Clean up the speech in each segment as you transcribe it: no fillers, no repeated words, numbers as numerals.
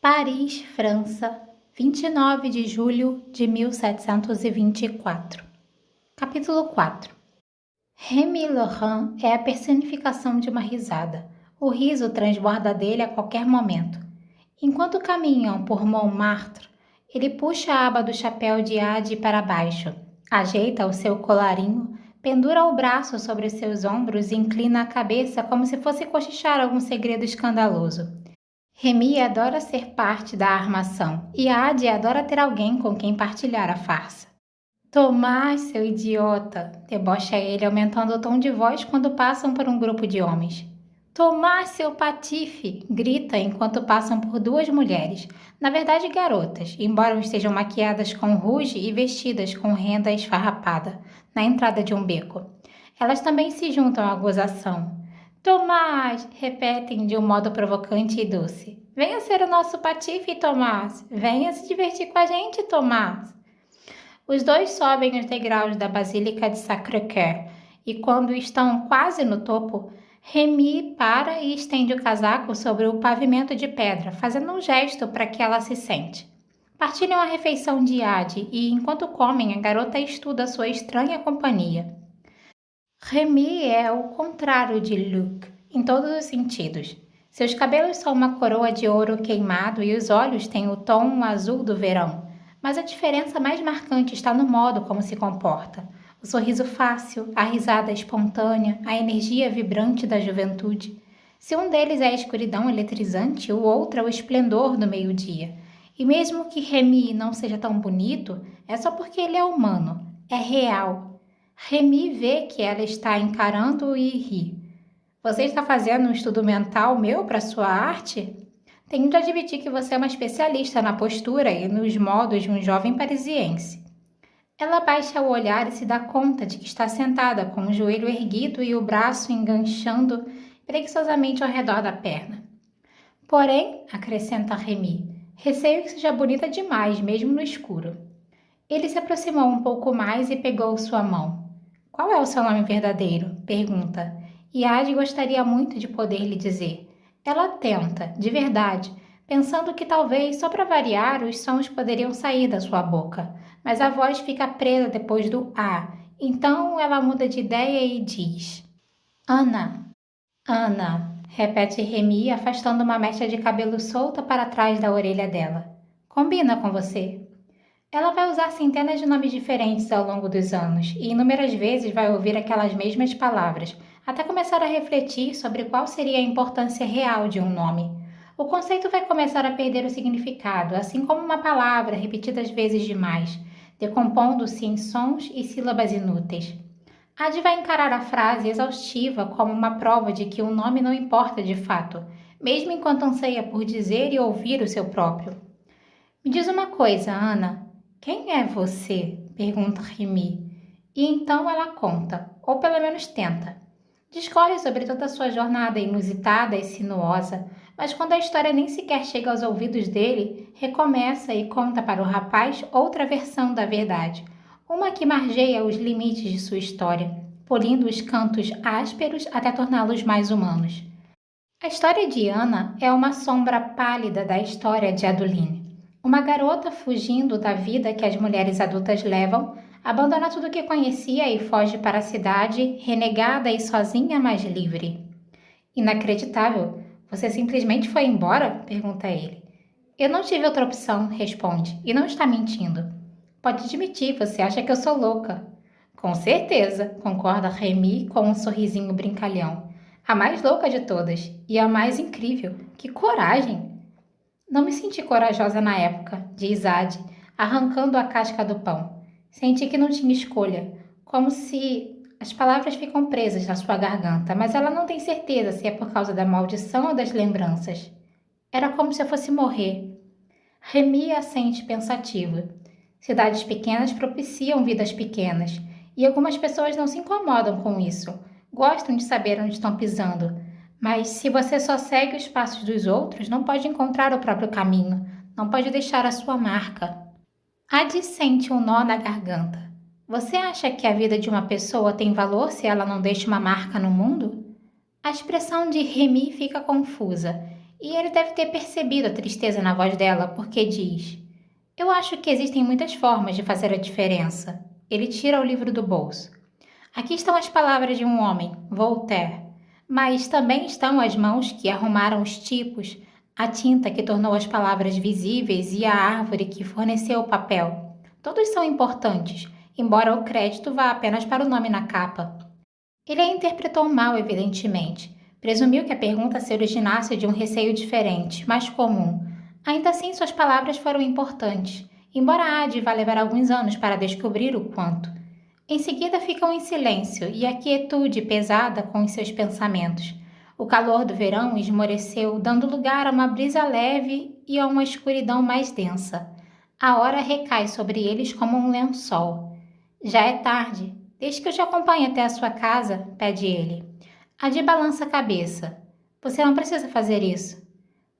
Paris, França, 29 de julho de 1724. Capítulo 4. Rémy Laurent é a personificação de uma risada. O riso transborda dele a qualquer momento. Enquanto caminham por Montmartre, ele puxa a aba do chapéu de Ade para baixo, ajeita o seu colarinho, pendura o braço sobre os seus ombros e inclina a cabeça como se fosse cochichar algum segredo escandaloso. Rémy adora ser parte da armação e Ade adora ter alguém com quem partilhar a farsa. Tomás, seu idiota! Debocha ele, aumentando o tom de voz quando passam por um grupo de homens. Tomás, seu patife! Grita enquanto passam por duas mulheres, na verdade garotas, embora estejam maquiadas com rouge e vestidas com renda esfarrapada, na entrada de um beco. Elas também se juntam à gozação. Tomás! Repetem de um modo provocante e doce. Venha ser o nosso patife, Tomás! Venha se divertir com a gente, Tomás! Os dois sobem os degraus da Basílica de Sacré-Cœur e quando estão quase no topo, Rémy para e estende o casaco sobre o pavimento de pedra, fazendo um gesto para que ela se sente. Partilham a refeição de Ade e, enquanto comem, a garota estuda sua estranha companhia. Rémy é o contrário de Luc, em todos os sentidos. Seus cabelos são uma coroa de ouro queimado e os olhos têm o tom azul do verão. Mas a diferença mais marcante está no modo como se comporta. O sorriso fácil, a risada espontânea, a energia vibrante da juventude. Se um deles é a escuridão eletrizante, o outro é o esplendor do meio-dia. E mesmo que Rémy não seja tão bonito, é só porque ele é humano, é real. Rémy vê que ela está encarando-o e ri. Você está fazendo um estudo mental meu para sua arte? Tenho de admitir que você é uma especialista na postura e nos modos de um jovem parisiense. Ela baixa o olhar e se dá conta de que está sentada com o joelho erguido e o braço enganchando preguiçosamente ao redor da perna. Porém, acrescenta Rémy, receio que seja bonita demais, mesmo no escuro. Ele se aproximou um pouco mais e pegou sua mão. Qual é o seu nome verdadeiro? Pergunta. E Ade gostaria muito de poder lhe dizer. Ela tenta, de verdade, pensando que talvez, só para variar, os sons poderiam sair da sua boca. Mas a voz fica presa depois do A. Então ela muda de ideia e diz. Ana. Ana, repete Rémy, afastando uma mecha de cabelo solta para trás da orelha dela. Combina com você. Ela vai usar centenas de nomes diferentes ao longo dos anos e inúmeras vezes vai ouvir aquelas mesmas palavras, até começar a refletir sobre qual seria a importância real de um nome. O conceito vai começar a perder o significado, assim como uma palavra repetidas vezes demais, decompondo-se em sons e sílabas inúteis. Ade vai encarar a frase exaustiva como uma prova de que um nome não importa de fato, mesmo enquanto anseia por dizer e ouvir o seu próprio. Me diz uma coisa, Ana. Quem é você? Pergunta Rémy. E então ela conta, ou pelo menos tenta. Discorre sobre toda a sua jornada inusitada e sinuosa, mas quando a história nem sequer chega aos ouvidos dele, recomeça e conta para o rapaz outra versão da verdade, uma que margeia os limites de sua história, polindo os cantos ásperos até torná-los mais humanos. A história de Ana é uma sombra pálida da história de Adeline. Uma garota fugindo da vida que as mulheres adultas levam, abandona tudo o que conhecia e foge para a cidade, renegada e sozinha, mas livre. Inacreditável. Você simplesmente foi embora? Pergunta ele. Eu não tive outra opção, responde, e não está mentindo. Pode admitir, você acha que eu sou louca. Com certeza, concorda Rémy com um sorrisinho brincalhão. A mais louca de todas, e a mais incrível. Que coragem! Não me senti corajosa na época, diz Ade, arrancando a casca do pão. Senti que não tinha escolha, como se as palavras ficam presas na sua garganta, mas ela não tem certeza se é por causa da maldição ou das lembranças. Era como se eu fosse morrer. Rémy assente pensativo. Cidades pequenas propiciam vidas pequenas, e algumas pessoas não se incomodam com isso. Gostam de saber onde estão pisando. Mas se você só segue os passos dos outros, não pode encontrar o próprio caminho, não pode deixar a sua marca. Ade sente um nó na garganta. Você acha que a vida de uma pessoa tem valor se ela não deixa uma marca no mundo? A expressão de Rémy fica confusa, e ele deve ter percebido a tristeza na voz dela, porque diz: Eu acho que existem muitas formas de fazer a diferença. Ele tira o livro do bolso. Aqui estão as palavras de um homem, Voltaire, mas também estão as mãos que arrumaram os tipos, a tinta que tornou as palavras visíveis e a árvore que forneceu o papel. Todos são importantes, embora o crédito vá apenas para o nome na capa. Ele a interpretou mal, evidentemente. Presumiu que a pergunta se originasse de um receio diferente, mais comum. Ainda assim, suas palavras foram importantes, embora Ade vá levar alguns anos para descobrir o quanto. Em seguida ficam em silêncio e a quietude pesada com os seus pensamentos. O calor do verão esmoreceu, dando lugar a uma brisa leve e a uma escuridão mais densa. A hora recai sobre eles como um lençol. Já é tarde. Deixe que eu te acompanhe até a sua casa, pede ele. Adi balança a cabeça. Você não precisa fazer isso.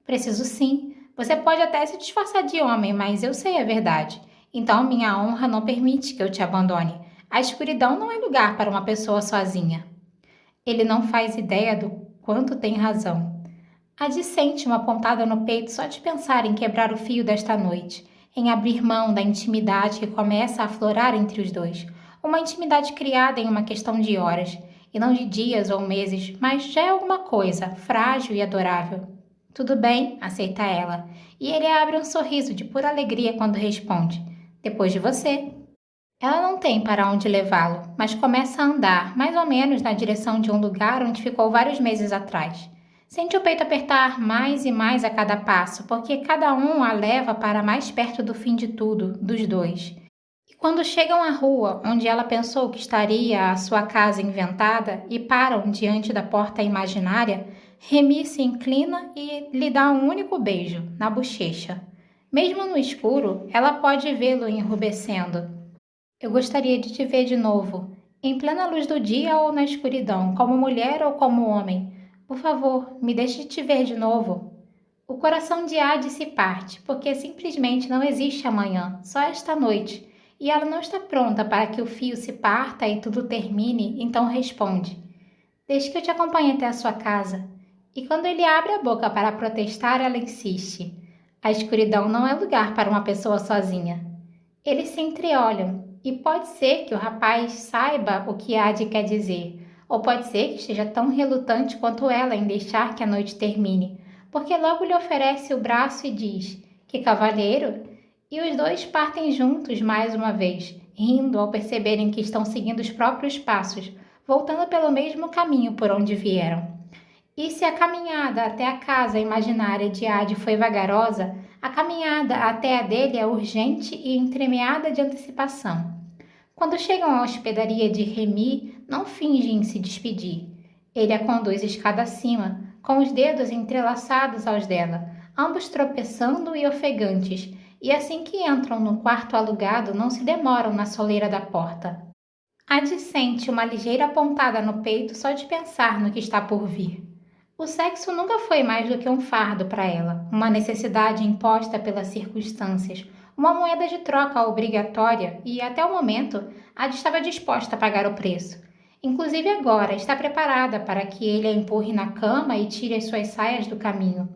Preciso sim. Você pode até se disfarçar de homem, mas eu sei a verdade. Então minha honra não permite que eu te abandone. A escuridão não é lugar para uma pessoa sozinha. Ele não faz ideia do quanto tem razão. Adi sente uma pontada no peito só de pensar em quebrar o fio desta noite, em abrir mão da intimidade que começa a aflorar entre os dois. Uma intimidade criada em uma questão de horas, e não de dias ou meses, mas já é alguma coisa, frágil e adorável. Tudo bem, aceita ela, e ele abre um sorriso de pura alegria quando responde: Depois de você. Ela não tem para onde levá-lo, mas começa a andar, mais ou menos na direção de um lugar onde ficou vários meses atrás. Sente o peito apertar mais e mais a cada passo, porque cada um a leva para mais perto do fim de tudo, dos dois. E quando chegam à rua onde ela pensou que estaria a sua casa inventada e param diante da porta imaginária, Remy se inclina e lhe dá um único beijo, na bochecha. Mesmo no escuro, ela pode vê-lo enrubescendo. Eu gostaria de te ver de novo, em plena luz do dia ou na escuridão, como mulher ou como homem. Por favor, me deixe te ver de novo. O coração de Ade se parte, porque simplesmente não existe amanhã, só esta noite, e ela não está pronta para que o fio se parta e tudo termine, então responde: Deixe que eu te acompanhe até a sua casa. E quando ele abre a boca para protestar, ela insiste: A escuridão não é lugar para uma pessoa sozinha. Eles se entreolham, e pode ser que o rapaz saiba o que Ade quer dizer, ou pode ser que esteja tão relutante quanto ela em deixar que a noite termine, porque logo lhe oferece o braço e diz: Que cavalheiro! E os dois partem juntos mais uma vez, rindo ao perceberem que estão seguindo os próprios passos, voltando pelo mesmo caminho por onde vieram. E se a caminhada até a casa imaginária de Ade foi vagarosa, a caminhada até a dele é urgente e entremeada de antecipação. Quando chegam à hospedaria de Remy, não fingem se despedir. Ele a conduz escada acima, com os dedos entrelaçados aos dela, ambos tropeçando e ofegantes, e assim que entram no quarto alugado não se demoram na soleira da porta. Ade sente uma ligeira pontada no peito só de pensar no que está por vir. O sexo nunca foi mais do que um fardo para ela, uma necessidade imposta pelas circunstâncias, uma moeda de troca obrigatória e, até o momento, Ade estava disposta a pagar o preço. Inclusive agora, está preparada para que ele a empurre na cama e tire as suas saias do caminho.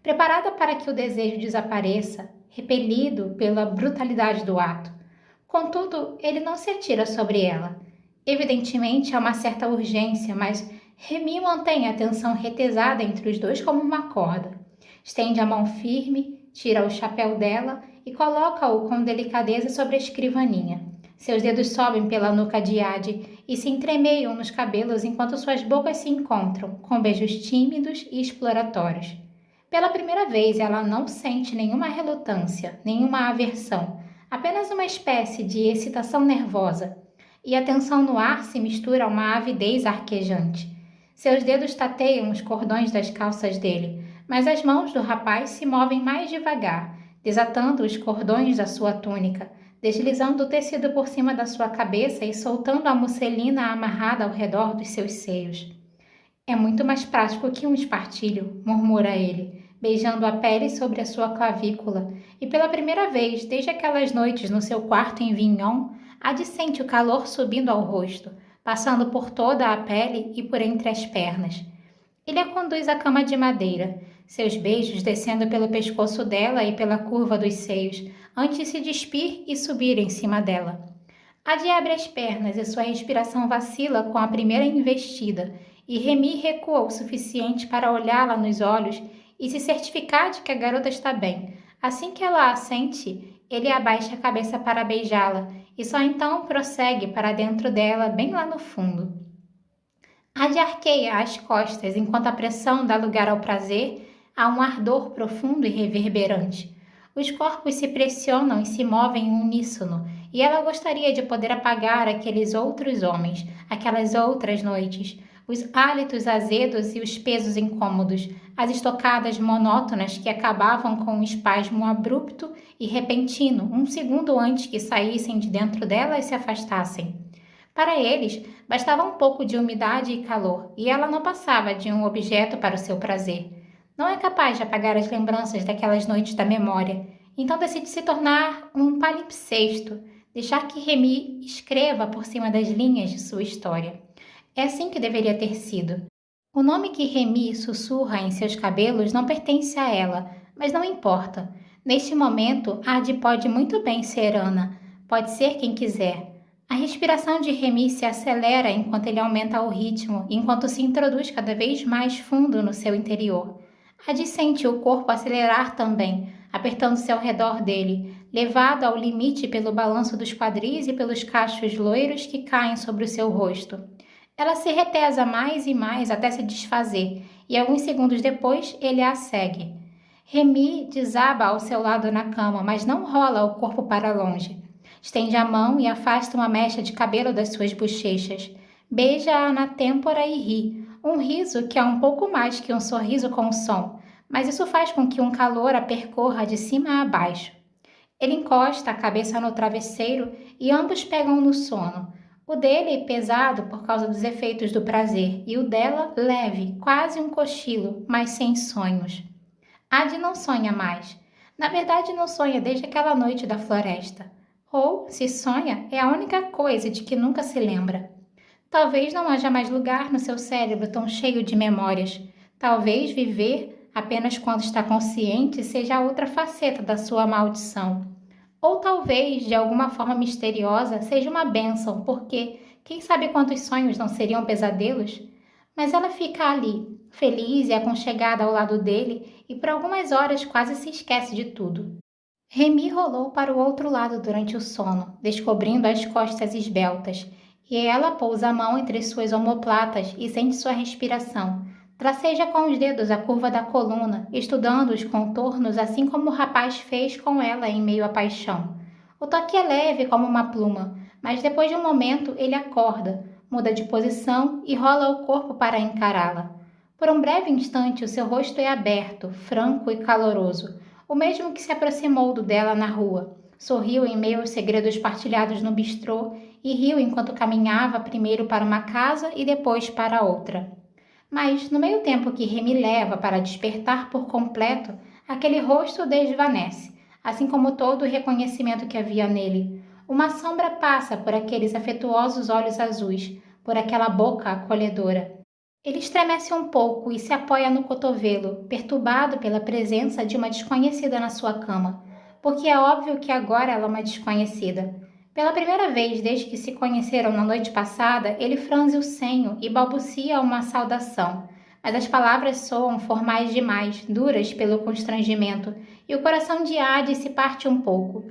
Preparada para que o desejo desapareça, repelido pela brutalidade do ato. Contudo, ele não se atira sobre ela. Evidentemente, há uma certa urgência, mas Remy mantém a tensão retesada entre os dois como uma corda. Estende a mão firme, tira o chapéu dela e coloca-o com delicadeza sobre a escrivaninha. Seus dedos sobem pela nuca de Ade e se entremeiam nos cabelos enquanto suas bocas se encontram, com beijos tímidos e exploratórios. Pela primeira vez, ela não sente nenhuma relutância, nenhuma aversão, apenas uma espécie de excitação nervosa, e a tensão no ar se mistura a uma avidez arquejante. Seus dedos tateiam os cordões das calças dele, mas as mãos do rapaz se movem mais devagar, desatando os cordões da sua túnica, deslizando o tecido por cima da sua cabeça e soltando a musselina amarrada ao redor dos seus seios. É muito mais prático que um espartilho, murmura ele, beijando a pele sobre a sua clavícula, e pela primeira vez, desde aquelas noites no seu quarto em Vignon, Ade sente o calor subindo ao rosto, passando por toda a pele e por entre as pernas. Ele a conduz à cama de madeira. seus beijos descendo pelo pescoço dela e pela curva dos seios, antes de se despir e subir em cima dela. Adi abre as pernas e sua respiração vacila com a primeira investida, e Remy recua o suficiente para olhá-la nos olhos e se certificar de que a garota está bem. Assim que ela assente, ele abaixa a cabeça para beijá-la e só então prossegue para dentro dela, bem lá no fundo. Adi arqueia as costas enquanto a pressão dá lugar ao prazer, a um ardor profundo e reverberante. Os corpos se pressionam e se movem em uníssono, e ela gostaria de poder apagar aqueles outros homens, aquelas outras noites, os hálitos azedos e os pesos incômodos, as estocadas monótonas que acabavam com um espasmo abrupto e repentino, um segundo antes que saíssem de dentro dela e se afastassem. Para eles, bastava um pouco de umidade e calor, e ela não passava de um objeto para o seu prazer. Não é capaz de apagar as lembranças daquelas noites da memória, então decide se tornar um palimpsesto, deixar que Remy escreva por cima das linhas de sua história. É assim que deveria ter sido. O nome que Remy sussurra em seus cabelos não pertence a ela, mas não importa. Neste momento, Adi pode muito bem ser Ana, pode ser quem quiser. A respiração de Remy se acelera enquanto ele aumenta o ritmo, enquanto se introduz cada vez mais fundo no seu interior. Adi sente o corpo acelerar também, apertando-se ao redor dele, levado ao limite pelo balanço dos quadris e pelos cachos loiros que caem sobre o seu rosto. Ela se retesa mais e mais até se desfazer, e alguns segundos depois ele a segue. Remy desaba ao seu lado na cama, mas não rola o corpo para longe. Estende a mão e afasta uma mecha de cabelo das suas bochechas. Beija-a na têmpora e ri, um riso que é um pouco mais que um sorriso com som, mas isso faz com que um calor a percorra de cima a baixo. Ele encosta a cabeça no travesseiro e ambos pegam no sono. O dele pesado por causa dos efeitos do prazer e o dela leve, quase um cochilo, mas sem sonhos. Adi não sonha mais. Na verdade, não sonha desde aquela noite da floresta. Ou, se sonha, é a única coisa de que nunca se lembra. Talvez não haja mais lugar no seu cérebro tão cheio de memórias. Talvez viver apenas quando está consciente seja outra faceta da sua maldição. Ou talvez, de alguma forma misteriosa, seja uma bênção, porque quem sabe quantos sonhos não seriam pesadelos? Mas ela fica ali, feliz e aconchegada ao lado dele, e por algumas horas quase se esquece de tudo. Remy rolou para o outro lado durante o sono, descobrindo as costas esbeltas, e ela pousa a mão entre suas omoplatas e sente sua respiração. Traceja com os dedos a curva da coluna, estudando os contornos assim como o rapaz fez com ela em meio à paixão. O toque é leve como uma pluma, mas depois de um momento ele acorda, muda de posição e rola o corpo para encará-la. Por um breve instante o seu rosto é aberto, franco e caloroso, o mesmo que se aproximou do dela na rua. Sorriu em meio aos segredos partilhados no bistrô e riu enquanto caminhava primeiro para uma casa e depois para outra. Mas, no meio tempo que Remy leva para despertar por completo, aquele rosto desvanece, assim como todo o reconhecimento que havia nele. Uma sombra passa por aqueles afetuosos olhos azuis, por aquela boca acolhedora. Ele estremece um pouco e se apoia no cotovelo, perturbado pela presença de uma desconhecida na sua cama, porque é óbvio que agora ela é uma desconhecida. Pela primeira vez desde que se conheceram na noite passada, ele franze o senho e balbucia uma saudação, mas as palavras soam formais demais, duras pelo constrangimento, e o coração de Adi se parte um pouco.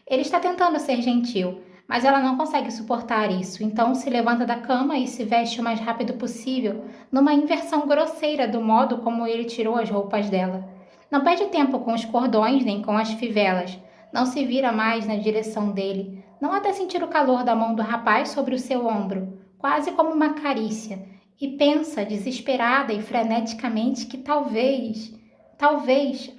Ele está tentando ser gentil, mas ela não consegue suportar isso, então se levanta da cama e se veste o mais rápido possível, numa inversão grosseira do modo como ele tirou as roupas dela. Não perde tempo com os cordões nem com as fivelas, não se vira mais na direção dele, não até sentir o calor da mão do rapaz sobre o seu ombro, quase como uma carícia, e pensa desesperada e freneticamente que talvez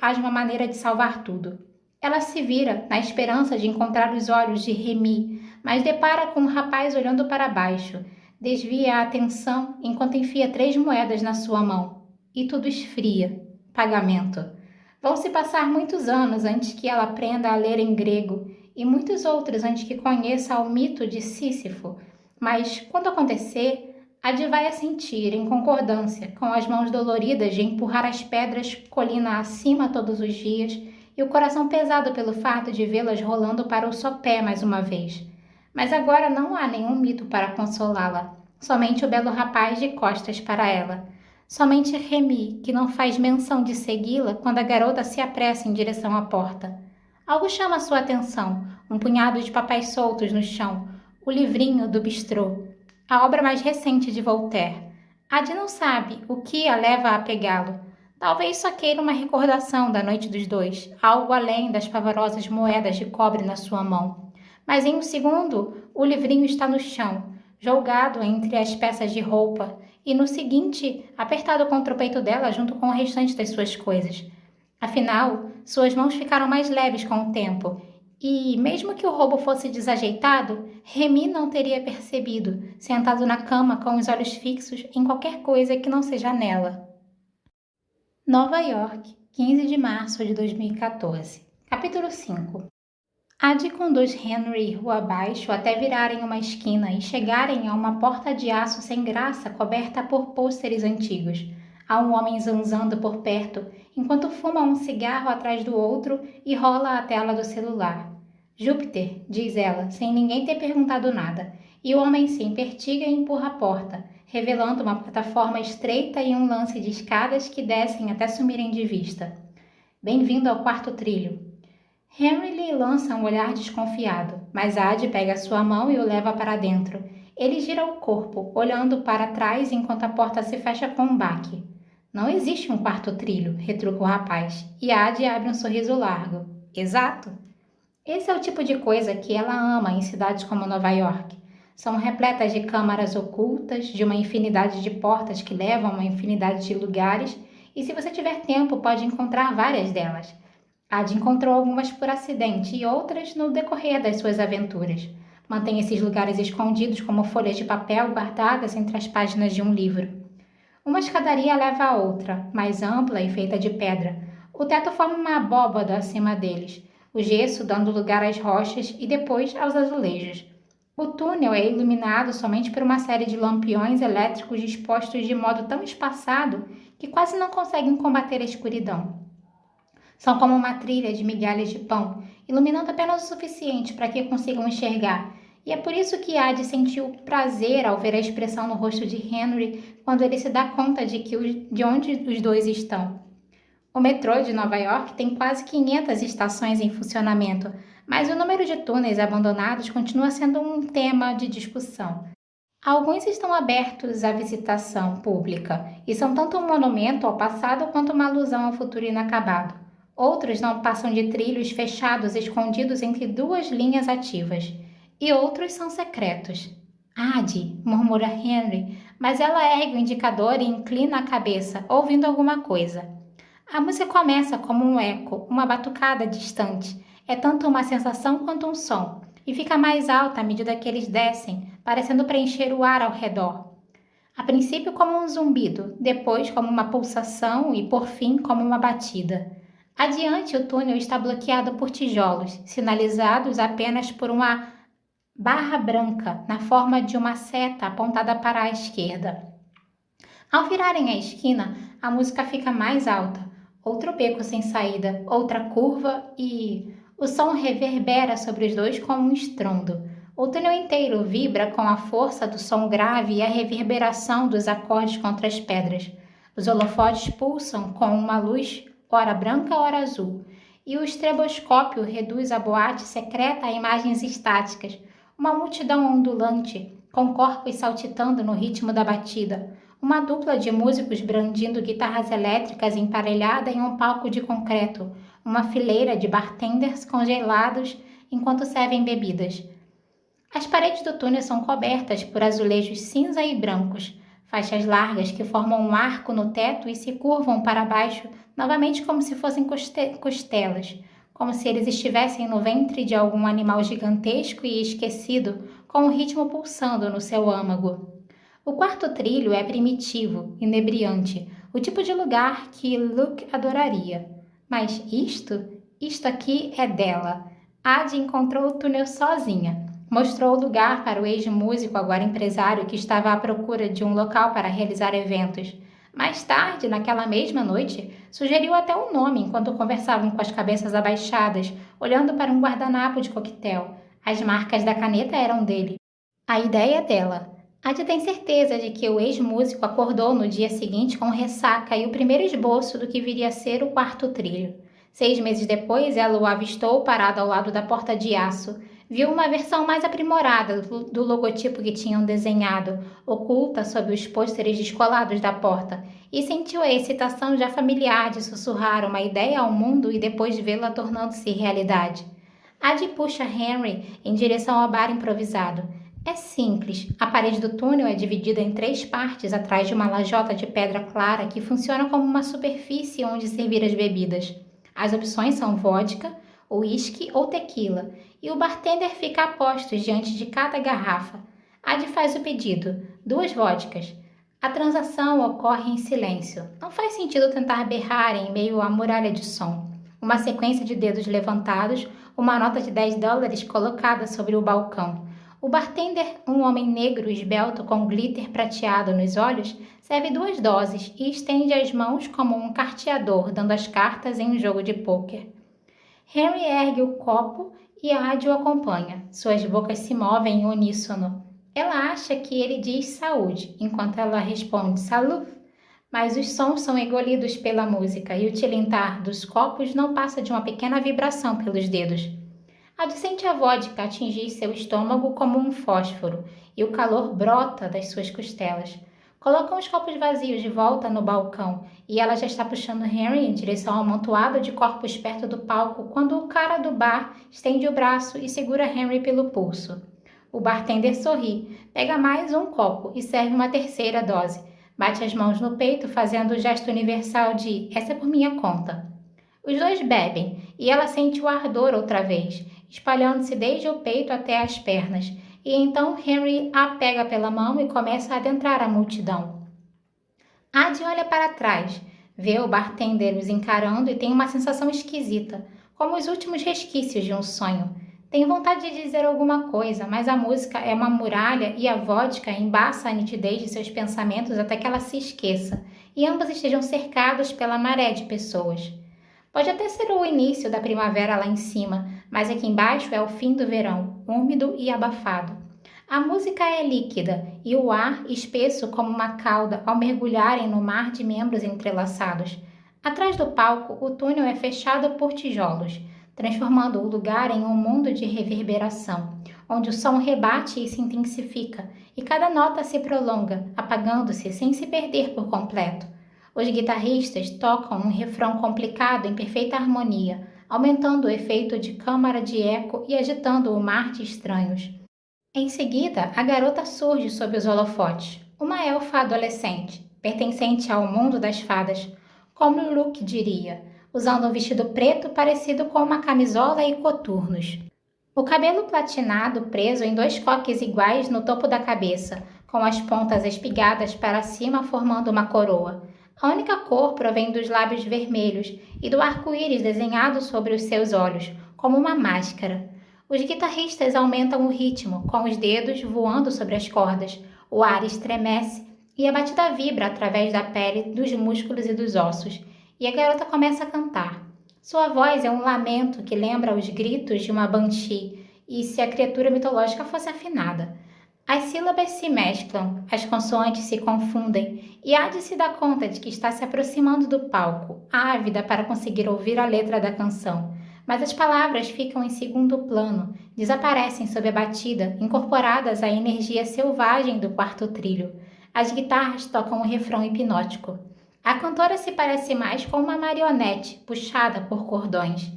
haja uma maneira de salvar tudo. Ela se vira, na esperança de encontrar os olhos de Remy, mas depara com um rapaz olhando para baixo. Desvia a atenção enquanto enfia 3 moedas na sua mão. E tudo esfria. Pagamento. Vão se passar muitos anos antes que ela aprenda a ler em grego, e muitos outros antes que conheça o mito de Sísifo. Mas, quando acontecer, Adi vai assentir em concordância, com as mãos doloridas de empurrar as pedras colina acima todos os dias e o coração pesado pelo fato de vê-las rolando para o sopé mais uma vez. Mas agora não há nenhum mito para consolá-la, somente o belo rapaz de costas para ela. Somente Remy, que não faz menção de segui-la quando a garota se apressa em direção à porta. Algo chama sua atenção, um punhado de papéis soltos no chão, o livrinho do bistrô, a obra mais recente de Voltaire. Adi não sabe o que a leva a pegá-lo. Talvez só queira uma recordação da noite dos dois, algo além das pavorosas moedas de cobre na sua mão. Mas em um segundo, o livrinho está no chão, jogado entre as peças de roupa, e no seguinte, apertado contra o peito dela junto com o restante das suas coisas. Afinal, suas mãos ficaram mais leves com o tempo, e, mesmo que o roubo fosse desajeitado, Remy não teria percebido, sentado na cama com os olhos fixos em qualquer coisa que não seja nela. Nova York, 15 de março de 2014. Capítulo 5. Adi conduz Henry rua abaixo até virarem uma esquina e chegarem a uma porta de aço sem graça coberta por pôsteres antigos. Há um homem zanzando por perto, enquanto fuma um cigarro atrás do outro e rola a tela do celular. Júpiter, diz ela, sem ninguém ter perguntado nada, e o homem se empertiga e empurra a porta, revelando uma plataforma estreita e um lance de escadas que descem até sumirem de vista. Bem-vindo ao quarto trilho. Henry lhe lança um olhar desconfiado, mas Adi pega sua mão e o leva para dentro. Ele gira o corpo, olhando para trás enquanto a porta se fecha com um baque. Não existe um quarto trilho, retruca o rapaz, e Adi abre um sorriso largo. Exato. Esse é o tipo de coisa que ela ama em cidades como Nova York. São repletas de câmaras ocultas, de uma infinidade de portas que levam a uma infinidade de lugares, e se você tiver tempo pode encontrar várias delas. Adi encontrou algumas por acidente e outras no decorrer das suas aventuras. Mantém esses lugares escondidos como folhas de papel guardadas entre as páginas de um livro. Uma escadaria leva a outra, mais ampla e feita de pedra. O teto forma uma abóbada acima deles, o gesso dando lugar às rochas e depois aos azulejos. O túnel é iluminado somente por uma série de lampiões elétricos dispostos de modo tão espaçado que quase não conseguem combater a escuridão. São como uma trilha de migalhas de pão, iluminando apenas o suficiente para que consigam enxergar, e é por isso que Adi sentiu prazer ao ver a expressão no rosto de Henry quando ele se dá conta de onde os dois estão. O metrô de Nova York tem quase 500 estações em funcionamento, mas o número de túneis abandonados continua sendo um tema de discussão. Alguns estão abertos à visitação pública e são tanto um monumento ao passado quanto uma alusão ao futuro inacabado. Outros não passam de trilhos fechados escondidos entre duas linhas ativas. E outros são secretos. Adi, murmura Henry, mas ela ergue o indicador e inclina a cabeça, ouvindo alguma coisa. A música começa como um eco, uma batucada distante. É tanto uma sensação quanto um som, e fica mais alta à medida que eles descem, parecendo preencher o ar ao redor. A princípio como um zumbido, depois como uma pulsação e, por fim, como uma batida. Adiante, o túnel está bloqueado por tijolos, sinalizados apenas por uma barra branca na forma de uma seta apontada para a esquerda. Ao virarem a esquina, a música fica mais alta. Outro beco sem saída, outra curva e... o som reverbera sobre os dois como um estrondo. O túnel inteiro vibra com a força do som grave e a reverberação dos acordes contra as pedras. Os holofotes pulsam com uma luz ora branca, ora azul, e o estreboscópio reduz a boate secreta a imagens estáticas, uma multidão ondulante, com corpos saltitando no ritmo da batida, uma dupla de músicos brandindo guitarras elétricas emparelhada em um palco de concreto, uma fileira de bartenders congelados enquanto servem bebidas. As paredes do túnel são cobertas por azulejos cinza e brancos, faixas largas que formam um arco no teto e se curvam para baixo novamente como se fossem costelas, como se eles estivessem no ventre de algum animal gigantesco e esquecido, com o ritmo pulsando no seu âmago. O quarto trilho é primitivo, inebriante, o tipo de lugar que Luke adoraria. Mas isto aqui é dela. Adi encontrou o túnel sozinha. Mostrou o lugar para o ex-músico, agora empresário, que estava à procura de um local para realizar eventos. Mais tarde, naquela mesma noite, sugeriu até um nome enquanto conversavam com as cabeças abaixadas, olhando para um guardanapo de coquetel. As marcas da caneta eram dele. A ideia dela. Adi tem certeza de que o ex-músico acordou no dia seguinte com ressaca e o primeiro esboço do que viria a ser o quarto trilho. 6 meses depois, ela o avistou parado ao lado da porta de aço. Viu uma versão mais aprimorada do logotipo que tinham desenhado, oculta sob os pôsteres descolados da porta, e sentiu a excitação já familiar de sussurrar uma ideia ao mundo e depois vê-la tornando-se realidade. Adi puxa Henry em direção ao bar improvisado. É simples. A parede do túnel é dividida em 3 partes atrás de uma lajota de pedra clara que funciona como uma superfície onde servir as bebidas. As opções são vodka, uísque ou tequila, e o bartender fica a postos diante de cada garrafa. Adi faz o pedido, 2 vodkas. A transação ocorre em silêncio. Não faz sentido tentar berrar em meio à muralha de som. Uma sequência de dedos levantados, uma nota de $10 colocada sobre o balcão. O bartender, um homem negro esbelto com glitter prateado nos olhos, serve 2 doses e estende as mãos como um carteador dando as cartas em um jogo de pôquer. Henry ergue o copo e Adi o acompanha. Suas bocas se movem em uníssono. Ela acha que ele diz saúde, enquanto ela responde salud. Mas os sons são engolidos pela música e o tilintar dos copos não passa de uma pequena vibração pelos dedos. Adi sente a vodka atingir seu estômago como um fósforo e o calor brota das suas costelas. Colocam os copos vazios de volta no balcão e ela já está puxando Henry em direção ao amontoado de corpos perto do palco quando o cara do bar estende o braço e segura Henry pelo pulso. O bartender sorri, pega mais um copo e serve uma terceira dose. Bate as mãos no peito fazendo o gesto universal de "essa é por minha conta". Os 2 bebem e ela sente o ardor outra vez, espalhando-se desde o peito até as pernas, e então Henry a pega pela mão e começa a adentrar a multidão. Adi olha para trás, vê o bartender os encarando e tem uma sensação esquisita, como os últimos resquícios de um sonho. Tem vontade de dizer alguma coisa, mas a música é uma muralha e a vodka embaça a nitidez de seus pensamentos até que ela se esqueça, e ambos estejam cercados pela maré de pessoas. Pode até ser o início da primavera lá em cima, mas aqui embaixo é o fim do verão, úmido e abafado. A música é líquida e o ar espesso como uma cauda ao mergulharem no mar de membros entrelaçados. Atrás do palco, o túnel é fechado por tijolos, transformando o lugar em um mundo de reverberação, onde o som rebate e se intensifica, e cada nota se prolonga, apagando-se sem se perder por completo. Os guitarristas tocam um refrão complicado em perfeita harmonia, aumentando o efeito de câmara de eco e agitando o mar de estranhos. Em seguida, a garota surge sob os holofotes, uma elfa adolescente, pertencente ao mundo das fadas, como Luke diria, usando um vestido preto parecido com uma camisola e coturnos. O cabelo platinado preso em 2 coques iguais no topo da cabeça, com as pontas espigadas para cima formando uma coroa. A única cor provém dos lábios vermelhos e do arco-íris desenhado sobre os seus olhos, como uma máscara. Os guitarristas aumentam o ritmo, com os dedos voando sobre as cordas. O ar estremece e a batida vibra através da pele, dos músculos e dos ossos. E a garota começa a cantar. Sua voz é um lamento que lembra os gritos de uma banshee, e se a criatura mitológica fosse afinada. As sílabas se mesclam, as consoantes se confundem, e Adi se dá conta de que está se aproximando do palco, ávida para conseguir ouvir a letra da canção. Mas as palavras ficam em segundo plano, desaparecem sob a batida, incorporadas à energia selvagem do quarto trilho. As guitarras tocam um refrão hipnótico. A cantora se parece mais com uma marionete, puxada por cordões.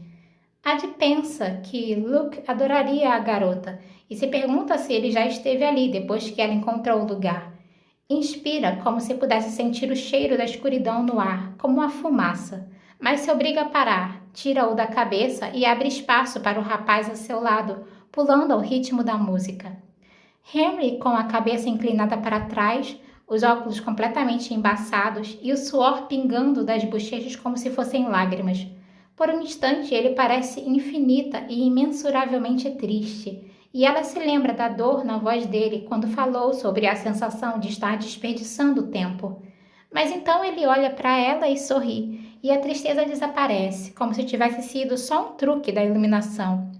Adi pensa que Luke adoraria a garota e se pergunta se ele já esteve ali depois que ela encontrou o lugar. Inspira como se pudesse sentir o cheiro da escuridão no ar, como uma fumaça, mas se obriga a parar, tira-o da cabeça e abre espaço para o rapaz a seu lado, pulando ao ritmo da música. Henry, com a cabeça inclinada para trás, os óculos completamente embaçados e o suor pingando das bochechas como se fossem lágrimas. Por um instante ele parece infinita e imensuravelmente triste, e ela se lembra da dor na voz dele quando falou sobre a sensação de estar desperdiçando o tempo. Mas então ele olha para ela e sorri, e a tristeza desaparece, como se tivesse sido só um truque da iluminação.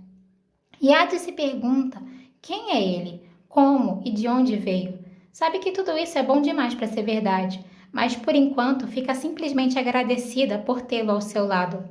E Adi se pergunta quem é ele, como e de onde veio. Sabe que tudo isso é bom demais para ser verdade, mas por enquanto fica simplesmente agradecida por tê-lo ao seu lado.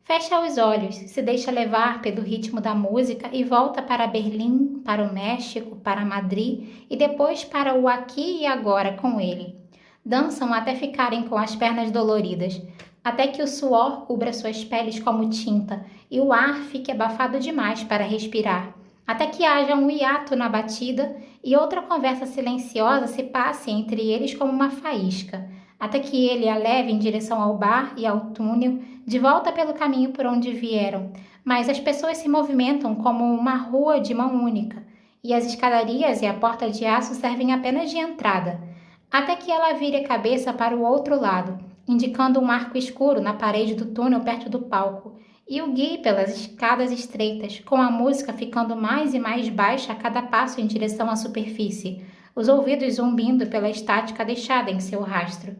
Fecha os olhos, se deixa levar pelo ritmo da música e volta para Berlim, para o México, para Madrid e depois para o aqui e agora com ele. Dançam até ficarem com as pernas doloridas, até que o suor cubra suas peles como tinta e o ar fique abafado demais para respirar, até que haja um hiato na batida e outra conversa silenciosa se passe entre eles como uma faísca, até que ele a leve em direção ao bar e ao túnel, de volta pelo caminho por onde vieram, mas as pessoas se movimentam como uma rua de mão única, e as escadarias e a porta de aço servem apenas de entrada, até que ela vire a cabeça para o outro lado, indicando um arco escuro na parede do túnel perto do palco, e o guie pelas escadas estreitas, com a música ficando mais e mais baixa a cada passo em direção à superfície, os ouvidos zumbindo pela estática deixada em seu rastro.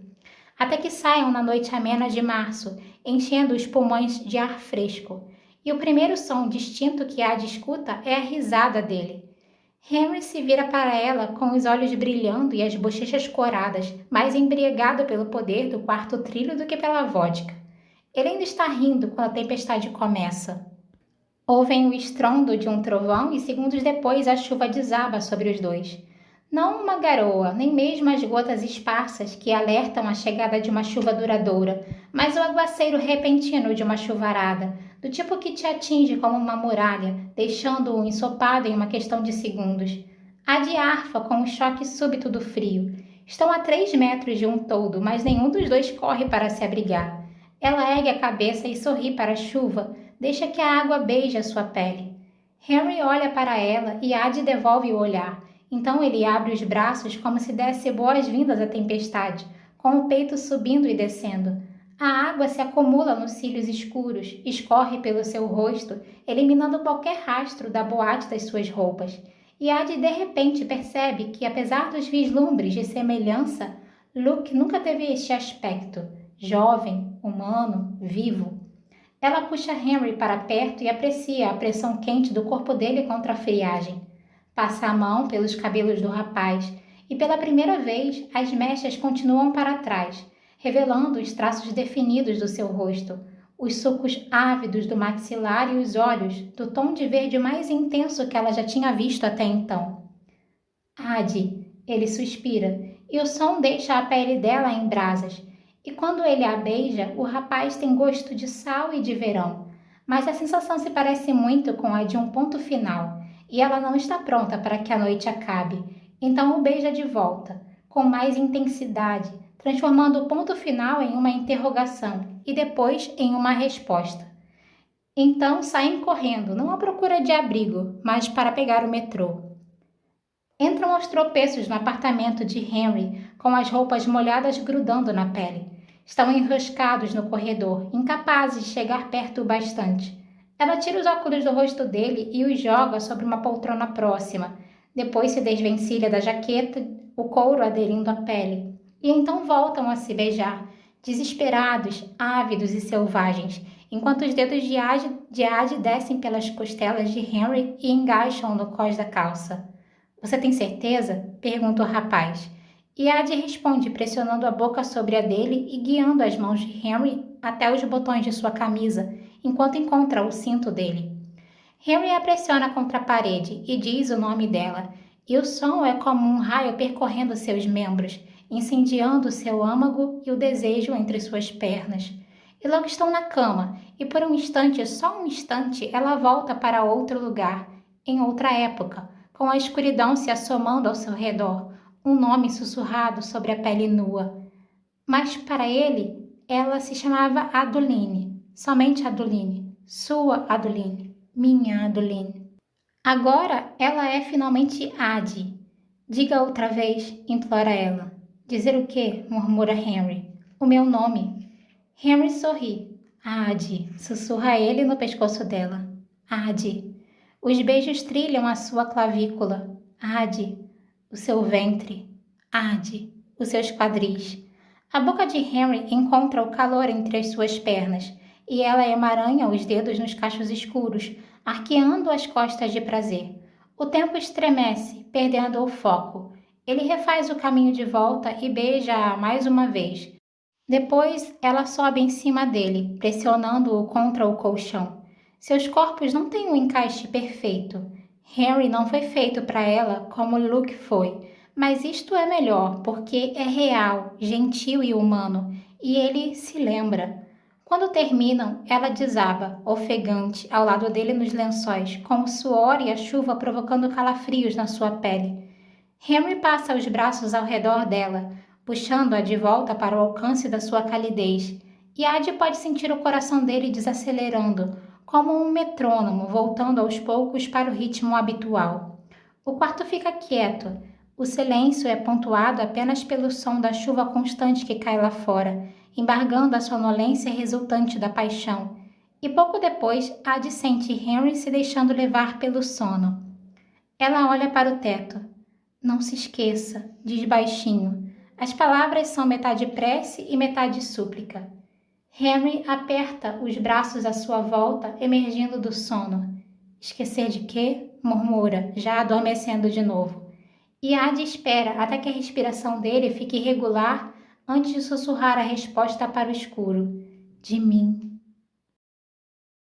Até que saiam na noite amena de março, enchendo os pulmões de ar fresco. E o primeiro som distinto que Adi escuta é a risada dele. Henry se vira para ela com os olhos brilhando e as bochechas coradas, mais embriagado pelo poder do quarto trilho do que pela vodka. Ele ainda está rindo quando a tempestade começa. Ouvem o estrondo de um trovão e segundos depois a chuva desaba sobre os dois. Não uma garoa, nem mesmo as gotas esparsas que alertam a chegada de uma chuva duradoura, mas o aguaceiro repentino de uma chuvarada, do tipo que te atinge como uma muralha, deixando-o ensopado em uma questão de segundos. A de arfa com o choque súbito do frio. Estão a 3 metros de um toldo, mas nenhum dos dois corre para se abrigar. Ela ergue a cabeça e sorri para a chuva, deixa que a água beije a sua pele. Henry olha para ela e Adi devolve o olhar. Então ele abre os braços como se desse boas-vindas à tempestade, com o peito subindo e descendo. A água se acumula nos cílios escuros, escorre pelo seu rosto, eliminando qualquer rastro da boate das suas roupas. E Adi de repente percebe que, apesar dos vislumbres de semelhança, Luke nunca teve este aspecto, jovem, humano, vivo. Ela puxa Henry para perto e aprecia a pressão quente do corpo dele contra a friagem. Passa a mão pelos cabelos do rapaz e, pela primeira vez, as mechas continuam para trás, revelando os traços definidos do seu rosto, os sulcos ávidos do maxilar e os olhos, do tom de verde mais intenso que ela já tinha visto até então. Adi, ele suspira, e o som deixa a pele dela em brasas. E quando ele a beija, o rapaz tem gosto de sal e de verão, mas a sensação se parece muito com a de um ponto final, e ela não está pronta para que a noite acabe. Então o beija de volta, com mais intensidade, transformando o ponto final em uma interrogação e depois em uma resposta. Então saem correndo, não à procura de abrigo, mas para pegar o metrô. Entram aos tropeços no apartamento de Henry, com as roupas molhadas grudando na pele. Estão enroscados no corredor, incapazes de chegar perto o bastante. Ela tira os óculos do rosto dele e os joga sobre uma poltrona próxima. Depois se desvencilha da jaqueta, o couro aderindo à pele. E então voltam a se beijar, desesperados, ávidos e selvagens, enquanto os dedos de Adi descem pelas costelas de Henry e engaixam no cós da calça. Você tem certeza? Pergunta o rapaz. E Adi responde, pressionando a boca sobre a dele e guiando as mãos de Henry até os botões de sua camisa, enquanto encontra o cinto dele. Henry a pressiona contra a parede e diz o nome dela, e o som é como um raio percorrendo seus membros, incendiando seu âmago e o desejo entre suas pernas. E logo estão na cama, e por um instante, só um instante, ela volta para outro lugar, em outra época, com a escuridão se assomando ao seu redor, um nome sussurrado sobre a pele nua. Mas para ele, ela se chamava Aduline, somente Aduline, sua Aduline, minha Aduline. Agora ela é finalmente Adi. Diga outra vez, implora ela. Dizer o quê? Murmura Henry. O meu nome. Henry sorri. Adi, sussurra ele no pescoço dela. Adi. Os beijos trilham a sua clavícula. Arde o seu ventre. Arde os seus quadris. A boca de Henry encontra o calor entre as suas pernas e ela emaranha os dedos nos cachos escuros, arqueando as costas de prazer. O tempo estremece, perdendo o foco. Ele refaz o caminho de volta e beija-a mais uma vez. Depois, ela sobe em cima dele, pressionando-o contra o colchão. Seus corpos não têm um encaixe perfeito. Henry não foi feito para ela como Luke foi, mas isto é melhor porque é real, gentil e humano, e ele se lembra. Quando terminam, ela desaba, ofegante, ao lado dele nos lençóis, com o suor e a chuva provocando calafrios na sua pele. Henry passa os braços ao redor dela, puxando-a de volta para o alcance da sua calidez, e Ade pode sentir o coração dele desacelerando, como um metrônomo voltando aos poucos para o ritmo habitual. O quarto fica quieto. O silêncio é pontuado apenas pelo som da chuva constante que cai lá fora, embargando a sonolência resultante da paixão. E pouco depois, Ade sente Henry se deixando levar pelo sono. Ela olha para o teto. Não se esqueça, diz baixinho. As palavras são metade prece e metade súplica. Henry aperta os braços à sua volta, emergindo do sono. Esquecer de quê? Murmura, já adormecendo de novo. E Ade espera até que a respiração dele fique irregular antes de sussurrar a resposta para o escuro. De mim.